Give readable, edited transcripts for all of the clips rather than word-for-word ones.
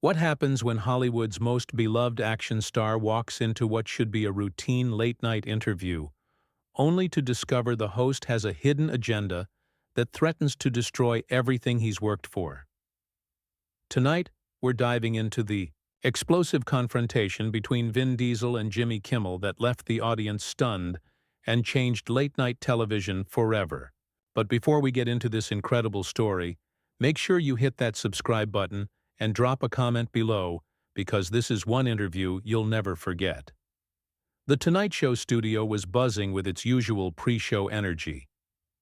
What happens when Hollywood's most beloved action star walks into what should be a routine late-night interview, only to discover the host has a hidden agenda that threatens to destroy everything he's worked for? Tonight, we're diving into the explosive confrontation between Vin Diesel and Jimmy Kimmel that left the audience stunned and changed late-night television forever. But before we get into this incredible story, make sure you hit that subscribe button and drop a comment below, because this is one interview you'll never forget. The Tonight Show studio was buzzing with its usual pre-show energy.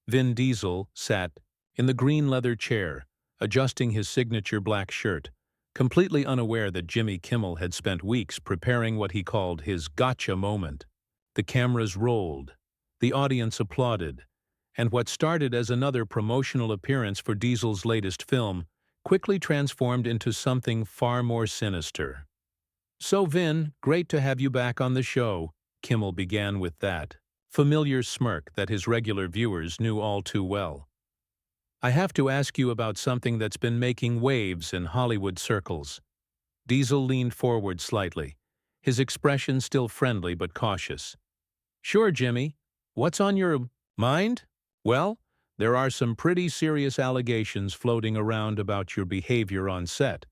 Vin Diesel sat in the green leather chair, adjusting his signature black shirt, completely unaware that Jimmy Kimmel had spent weeks preparing what he called his gotcha moment. The cameras rolled, the audience applauded, and what started as another promotional appearance for Diesel's latest film quickly transformed into something far more sinister. "So Vin, great to have you back on the show," Kimmel began with that familiar smirk that his regular viewers knew all too well. "I have to ask you about something that's been making waves in Hollywood circles." Diesel leaned forward slightly, his expression still friendly but cautious. "Sure, Jimmy. What's on your mind?" "Well, there are some pretty serious allegations floating around about your behavior on set.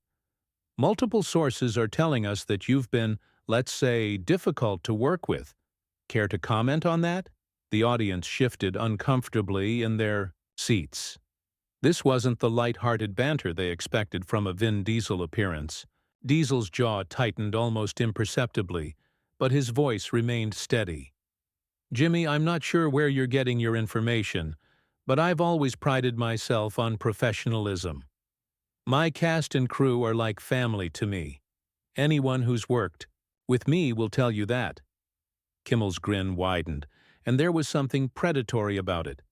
Multiple sources are telling us that you've been, let's say, difficult to work with. Care to comment on that?" The audience shifted uncomfortably in their seats. This wasn't the light-hearted banter they expected from a Vin Diesel appearance. Diesel's jaw tightened almost imperceptibly, but his voice remained steady. "Jimmy, I'm not sure where you're getting your information, but I've always prided myself on professionalism. My cast and crew are like family to me. Anyone who's worked with me will tell you that." Kimmel's grin widened, and there was something predatory about it.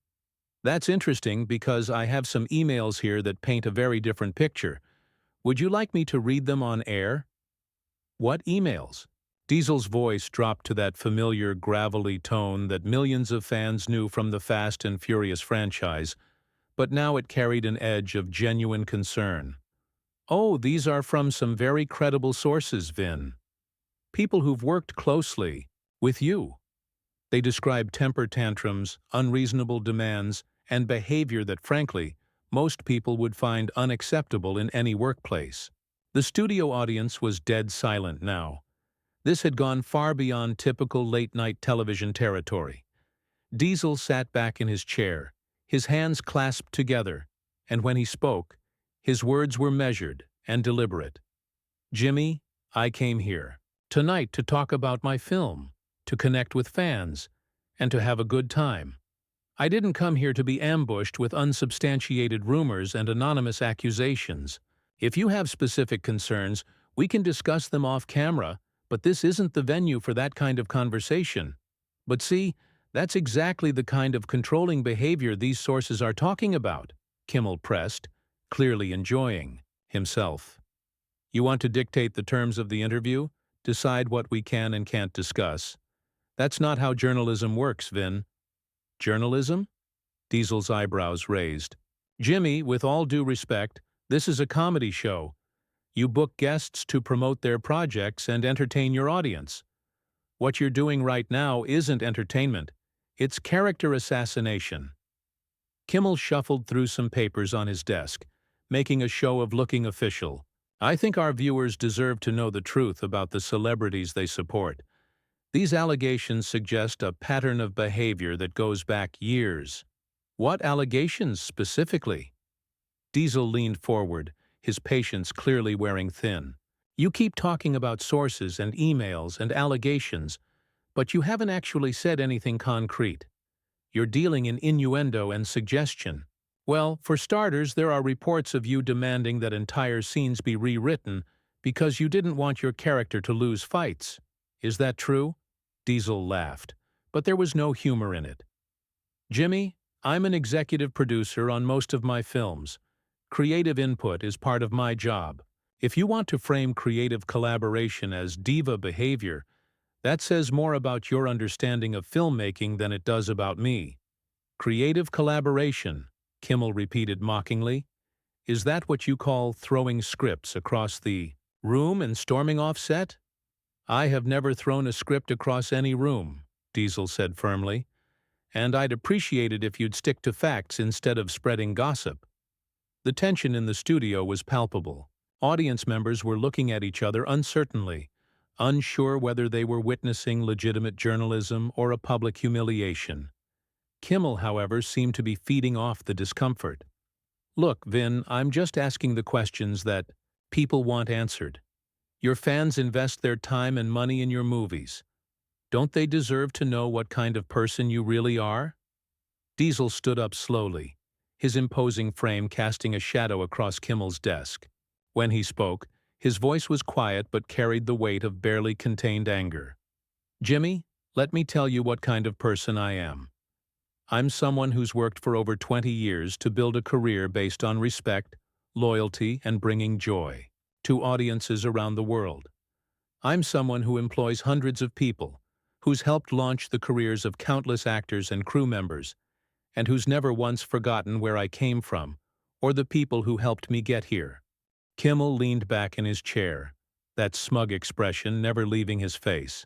"That's interesting, because I have some emails here that paint a very different picture. Would you like me to read them on air?" "What emails?" Diesel's voice dropped to that familiar gravelly tone that millions of fans knew from the Fast and Furious franchise, but now it carried an edge of genuine concern. "Oh, these are from some very credible sources, Vin. People who've worked closely with you. They describe temper tantrums, unreasonable demands, and behavior that, frankly, most people would find unacceptable in any workplace." The studio audience was dead silent now. This had gone far beyond typical late-night television territory. Diesel sat back in his chair, his hands clasped together, and when he spoke, his words were measured and deliberate. "Jimmy, I came here tonight to talk about my film, to connect with fans, and to have a good time. I didn't come here to be ambushed with unsubstantiated rumors and anonymous accusations. If you have specific concerns, we can discuss them off camera, but this isn't the venue for that kind of conversation." "But see, that's exactly the kind of controlling behavior these sources are talking about," Kimmel pressed, clearly enjoying himself. "You want to dictate the terms of the interview, decide what we can and can't discuss. That's not how journalism works, Vin." "Journalism?" Diesel's eyebrows raised. "Jimmy, with all due respect, this is a comedy show. You book guests to promote their projects and entertain your audience. What you're doing right now isn't entertainment. It's character assassination." Kimmel shuffled through some papers on his desk, making a show of looking official. "I think our viewers deserve to know the truth about the celebrities they support. These allegations suggest a pattern of behavior that goes back years." "What allegations specifically?" Diesel leaned forward, his patience clearly wearing thin. "You keep talking about sources and emails and allegations, but you haven't actually said anything concrete. You're dealing in innuendo and suggestion." "Well, for starters, there are reports of you demanding that entire scenes be rewritten because you didn't want your character to lose fights. Is that true?" Diesel laughed, but there was no humor in it. "Jimmy, I'm an executive producer on most of my films. Creative input is part of my job. If you want to frame creative collaboration as diva behavior, that says more about your understanding of filmmaking than it does about me." "Creative collaboration," Kimmel repeated mockingly. "Is that what you call throwing scripts across the Room and storming off set? I have never thrown a script across any room, Diesel said firmly, and I'd appreciate it if you'd stick to facts instead of spreading gossip. The tension in the studio was palpable. Audience members were looking at each other uncertainly, unsure whether they were witnessing legitimate journalism or a public humiliation. Kimmel, however, seemed to be feeding off the discomfort. Look, Vin, I'm just asking the questions that people want answered. Your fans invest their time and money in your movies. Don't they deserve to know what kind of person you really are? Diesel stood up slowly, his imposing frame casting a shadow across Kimmel's desk. When he spoke, his voice was quiet but carried the weight of barely contained anger. Jimmy, let me tell you what kind of person I am. I'm someone who's worked for over 20 years to build a career based on respect, loyalty, and bringing joy to audiences around the world. I'm someone who employs hundreds of people, who's helped launch the careers of countless actors and crew members, and who's never once forgotten where I came from or the people who helped me get here. Kimmel leaned back in his chair, that smug expression never leaving his face.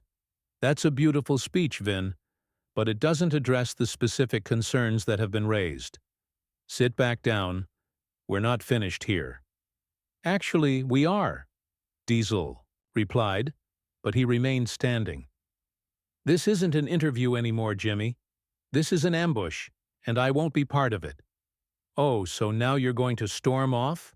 That's a beautiful speech, Vin, but it doesn't address the specific concerns that have been raised. Sit back down. We're not finished here. Actually, we are, Diesel replied, but he remained standing. This isn't an interview anymore, Jimmy. This is an ambush, and I won't be part of it. Oh, so now you're going to storm off?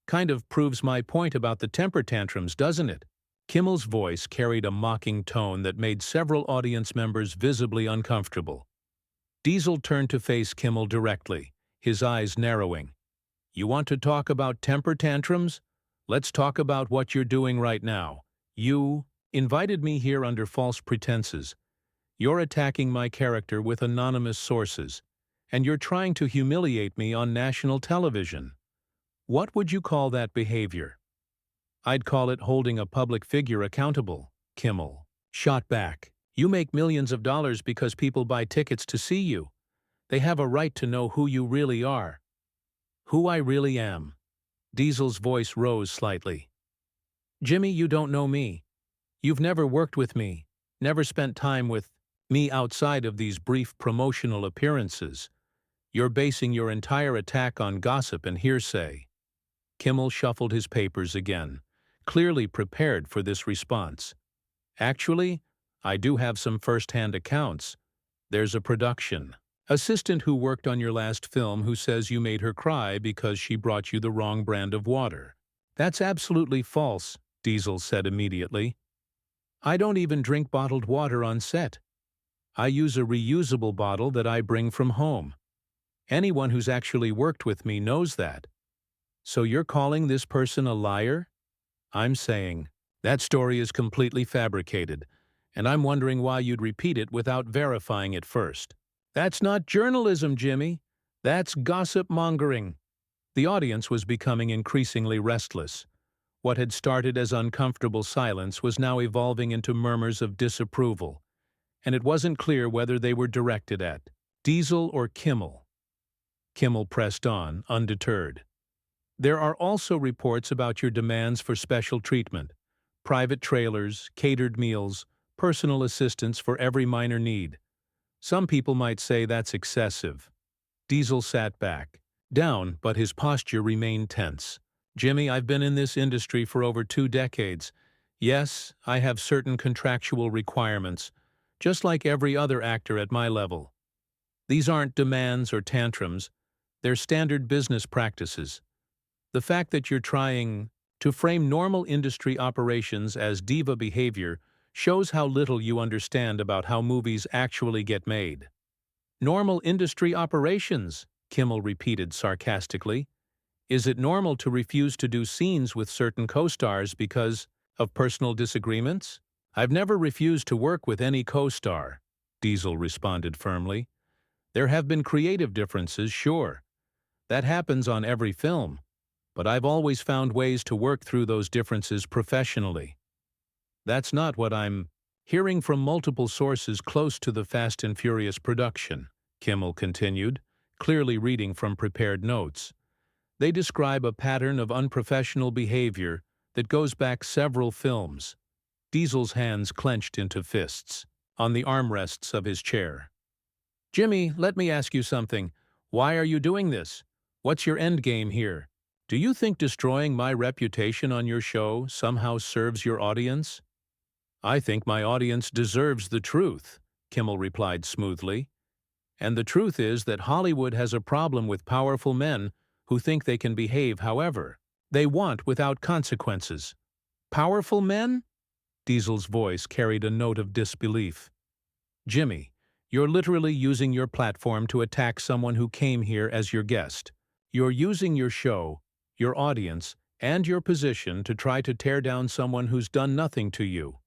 Kind of proves my point about the temper tantrums, doesn't it? Kimmel's voice carried a mocking tone that made several audience members visibly uncomfortable. Diesel turned to face Kimmel directly, his eyes narrowing. You want to talk about temper tantrums? Let's talk about what you're doing right now. You invited me here under false pretenses. You're attacking my character with anonymous sources, and you're trying to humiliate me on national television. What would you call that behavior? I'd call it holding a public figure accountable, Kimmel shot back. You make millions of dollars because people buy tickets to see you. They have a right to know who you really are. Who I really am. Diesel's voice rose slightly. Jimmy, you don't know me. You've never worked with me, never spent time with me outside of these brief promotional appearances. You're basing your entire attack on gossip and hearsay. Kimmel shuffled his papers again, clearly prepared for this response. Actually, I do have some first-hand accounts. There's a production assistant who worked on your last film who says you made her cry because she brought you the wrong brand of water. That's absolutely false, Diesel said immediately. I don't even drink bottled water on set. I use a reusable bottle that I bring from home. Anyone who's actually worked with me knows that. So you're calling this person a liar? I'm saying, that story is completely fabricated, and I'm wondering why you'd repeat it without verifying it first. That's not journalism, Jimmy. That's gossip mongering. The audience was becoming increasingly restless. What had started as uncomfortable silence was now evolving into murmurs of disapproval, and it wasn't clear whether they were directed at Diesel or Kimmel. Kimmel pressed on, undeterred. There are also reports about your demands for special treatment, private trailers, catered meals, personal assistance for every minor need. Some people might say that's excessive. Diesel sat back, down, but his posture remained tense. Jimmy, I've been in this industry for over 2 decades. Yes, I have certain contractual requirements, just like every other actor at my level. These aren't demands or tantrums. They're standard business practices. The fact that you're trying to frame normal industry operations as diva behavior shows how little you understand about how movies actually get made. Normal industry operations, Kimmel repeated sarcastically. Is it normal to refuse to do scenes with certain co-stars because of personal disagreements? I've never refused to work with any co-star, Diesel responded firmly. There have been creative differences, sure. That happens on every film, but I've always found ways to work through those differences professionally. That's not what I'm hearing from multiple sources close to the Fast and Furious production, Kimmel continued, clearly reading from prepared notes. They describe a pattern of unprofessional behavior that goes back several films. Diesel's hands clenched into fists on the armrests of his chair. Jimmy, let me ask you something. Why are you doing this? What's your end game here? Do you think destroying my reputation on your show somehow serves your audience? I think my audience deserves the truth, Kimmel replied smoothly. And the truth is that Hollywood has a problem with powerful men who think they can behave however they want without consequences. Powerful men? Diesel's voice carried a note of disbelief. Jimmy, you're literally using your platform to attack someone who came here as your guest. You're using your show, your audience, and your position to try to tear down someone who's done nothing to you.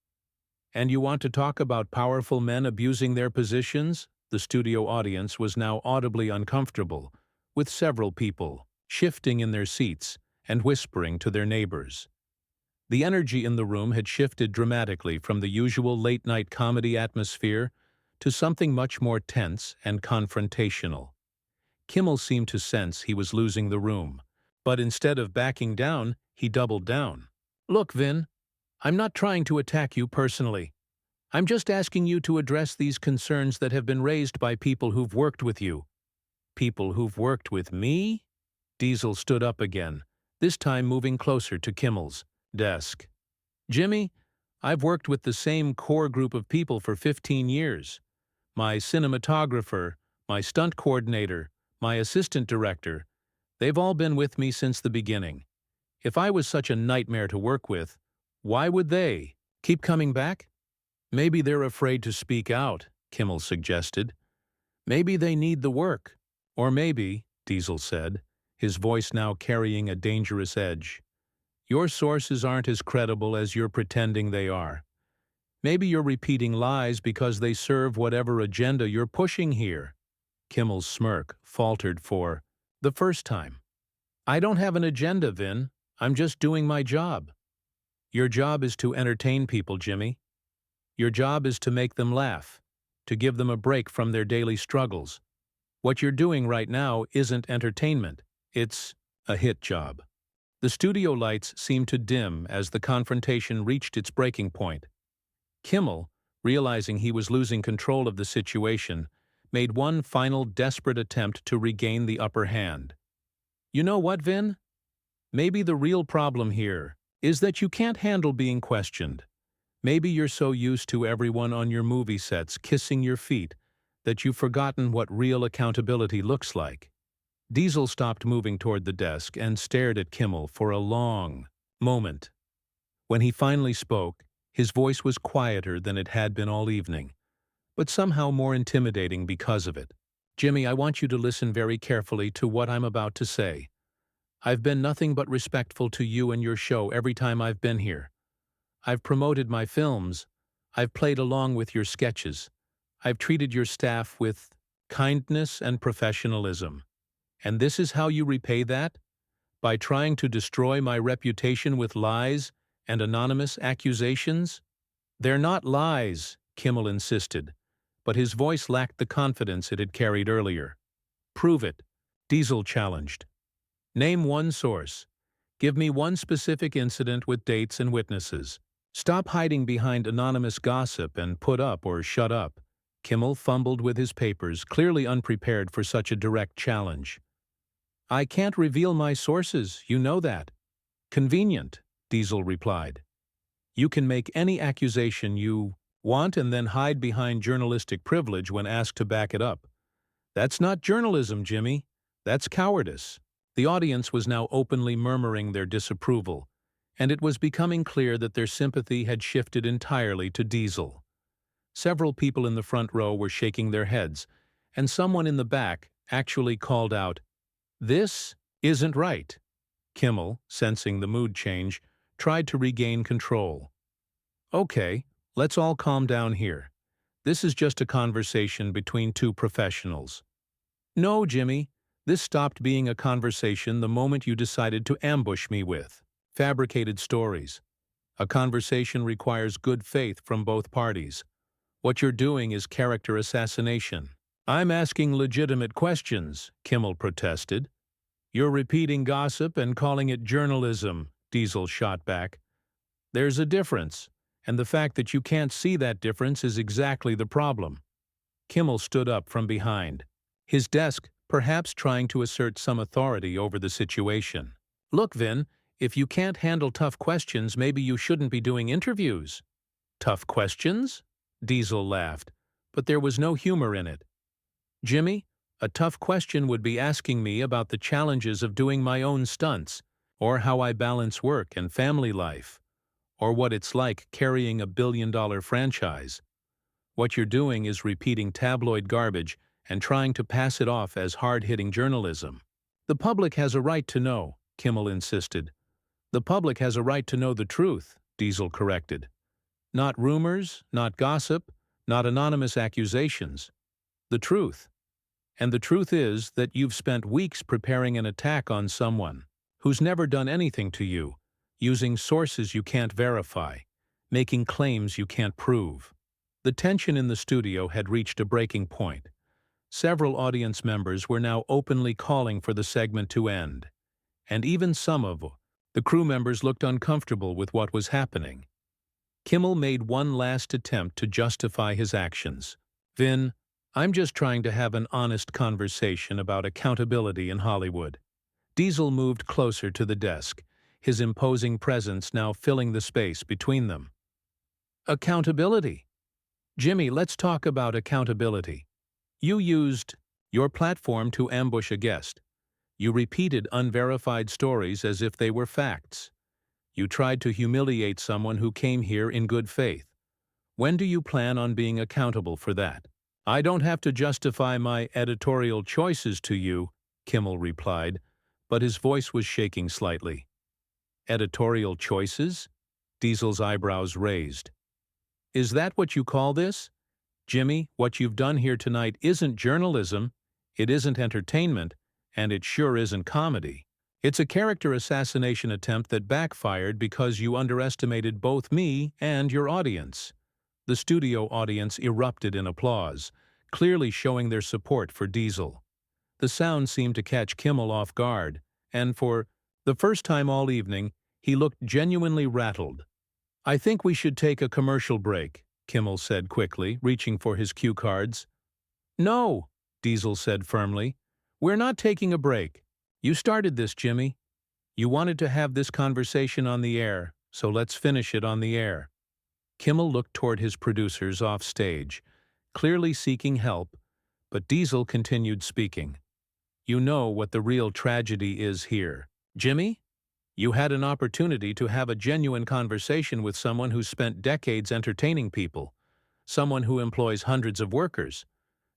And you want to talk about powerful men abusing their positions? The studio audience was now audibly uncomfortable, with several people shifting in their seats and whispering to their neighbors. The energy in the room had shifted dramatically from the usual late-night comedy atmosphere to something much more tense and confrontational. Kimmel seemed to sense he was losing the room, but instead of backing down, he doubled down. Look, Vin, I'm not trying to attack you personally. I'm just asking you to address these concerns that have been raised by people who've worked with you. People who've worked with me? Diesel stood up again, this time moving closer to Kimmel's desk. Jimmy, I've worked with the same core group of people for 15 years. My cinematographer, my stunt coordinator, my assistant director, they've all been with me since the beginning. If I was such a nightmare to work with, why would they keep coming back? Maybe they're afraid to speak out, Kimmel suggested. Maybe they need the work. Or maybe, Diesel said, his voice now carrying a dangerous edge, your sources aren't as credible as you're pretending they are. Maybe you're repeating lies because they serve whatever agenda you're pushing here. Kimmel's smirk faltered for the first time. I don't have an agenda, Vin. I'm just doing my job. Your job is to entertain people, Jimmy. Your job is to make them laugh, to give them a break from their daily struggles. What you're doing right now isn't entertainment. It's a hit job. The studio lights seemed to dim as the confrontation reached its breaking point. Kimmel, realizing he was losing control of the situation, made one final desperate attempt to regain the upper hand. You know what, Vin? Maybe the real problem here is that you can't handle being questioned. Maybe you're so used to everyone on your movie sets kissing your feet that you've forgotten what real accountability looks like. Diesel stopped moving toward the desk and stared at Kimmel for a long moment. When he finally spoke, his voice was quieter than it had been all evening, but somehow more intimidating because of it. Jimmy, I want you to listen very carefully to what I'm about to say. I've been nothing but respectful to you and your show every time I've been here. I've promoted my films. I've played along with your sketches. I've treated your staff with kindness and professionalism. And this is how you repay that? By trying to destroy my reputation with lies and anonymous accusations? They're not lies, Kimmel insisted, but his voice lacked the confidence it had carried earlier. Prove it, Diesel challenged. Name one source. Give me one specific incident with dates and witnesses. Stop hiding behind anonymous gossip and put up or shut up. Kimmel fumbled with his papers, clearly unprepared for such a direct challenge. I can't reveal my sources, you know that. Convenient, Diesel replied. You can make any accusation you want and then hide behind journalistic privilege when asked to back it up. That's not journalism, Jimmy. That's cowardice. The audience was now openly murmuring their disapproval, and it was becoming clear that their sympathy had shifted entirely to Diesel. Several people in the front row were shaking their heads, and someone in the back actually called out, "This isn't right." Kimmel, sensing the mood change, tried to regain control. Okay, let's all calm down here. This is just a conversation between two professionals. No, Jimmy, this stopped being a conversation the moment you decided to ambush me with fabricated stories. A conversation requires good faith from both parties. What you're doing is character assassination. I'm asking legitimate questions, Kimmel protested. You're repeating gossip and calling it journalism, Diesel shot back. There's a difference, and the fact that you can't see that difference is exactly the problem. Kimmel stood up from behind his desk, perhaps trying to assert some authority over the situation. Look, Vin, if you can't handle tough questions, maybe you shouldn't be doing interviews. Tough questions? Diesel laughed, but there was no humor in it. Jimmy, a tough question would be asking me about the challenges of doing my own stunts, or how I balance work and family life, or what it's like carrying a $1 billion franchise. What you're doing is repeating tabloid garbage and trying to pass it off as hard-hitting journalism. The public has a right to know, Kimmel insisted. The public has a right to know the truth, Diesel corrected. Not rumors, not gossip, not anonymous accusations. The truth. And the truth is that you've spent weeks preparing an attack on someone who's never done anything to you, using sources you can't verify, making claims you can't prove. The tension in the studio had reached a breaking point. Several audience members were now openly calling for the segment to end, and even some of the crew members looked uncomfortable with what was happening. Kimmel made one last attempt to justify his actions. Vin, I'm just trying to have an honest conversation about accountability in Hollywood. Diesel moved closer to the desk, his imposing presence now filling the space between them. Accountability? Jimmy, let's talk about accountability. You used your platform to ambush a guest. You repeated unverified stories as if they were facts. You tried to humiliate someone who came here in good faith. When do you plan on being accountable for that? I don't have to justify my editorial choices to you, Kimmel replied, but his voice was shaking slightly. Editorial choices? Diesel's eyebrows raised. Is that what you call this? Jimmy, what you've done here tonight isn't journalism, it isn't entertainment, and it sure isn't comedy. It's a character assassination attempt that backfired because you underestimated both me and your audience. The studio audience erupted in applause, clearly showing their support for Diesel. The sound seemed to catch Kimmel off guard, and for the first time all evening, he looked genuinely rattled. I think we should take a commercial break, Kimmel said quickly, reaching for his cue cards. No, Diesel said firmly. We're not taking a break. You started this, Jimmy. You wanted to have this conversation on the air, so let's finish it on the air. Kimmel looked toward his producers off stage, clearly seeking help, but Diesel continued speaking. You know what the real tragedy is here. Jimmy? You had an opportunity to have a genuine conversation with someone who spent decades entertaining people, someone who employs hundreds of workers,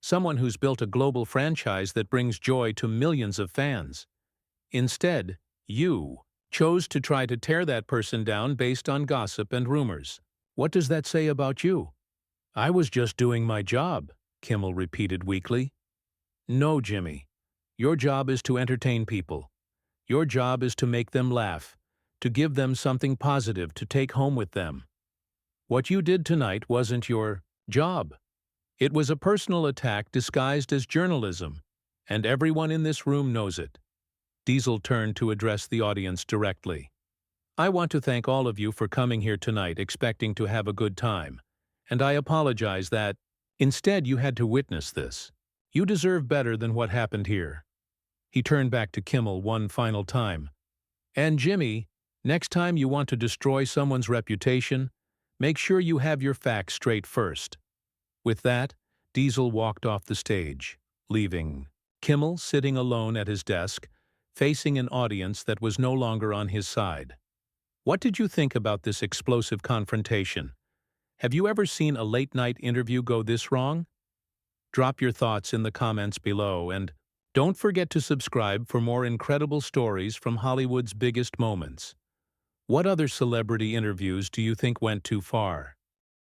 someone who's built a global franchise that brings joy to millions of fans. Instead, you chose to try to tear that person down based on gossip and rumors. What does that say about you? I was just doing my job, Kimmel repeated weakly. No, Jimmy. Your job is to entertain people. Your job is to make them laugh, to give them something positive to take home with them. What you did tonight wasn't your job. It was a personal attack disguised as journalism, and everyone in this room knows it. Diesel turned to address the audience directly. I want to thank all of you for coming here tonight expecting to have a good time, and I apologize that, instead, you had to witness this. You deserve better than what happened here. He turned back to Kimmel one final time. And Jimmy, next time you want to destroy someone's reputation, make sure you have your facts straight first. With that, Diesel walked off the stage, leaving Kimmel sitting alone at his desk, facing an audience that was no longer on his side. What did you think about this explosive confrontation? Have you ever seen a late-night interview go this wrong? Drop your thoughts in the comments below, and don't forget to subscribe for more incredible stories from Hollywood's biggest moments. What other celebrity interviews do you think went too far?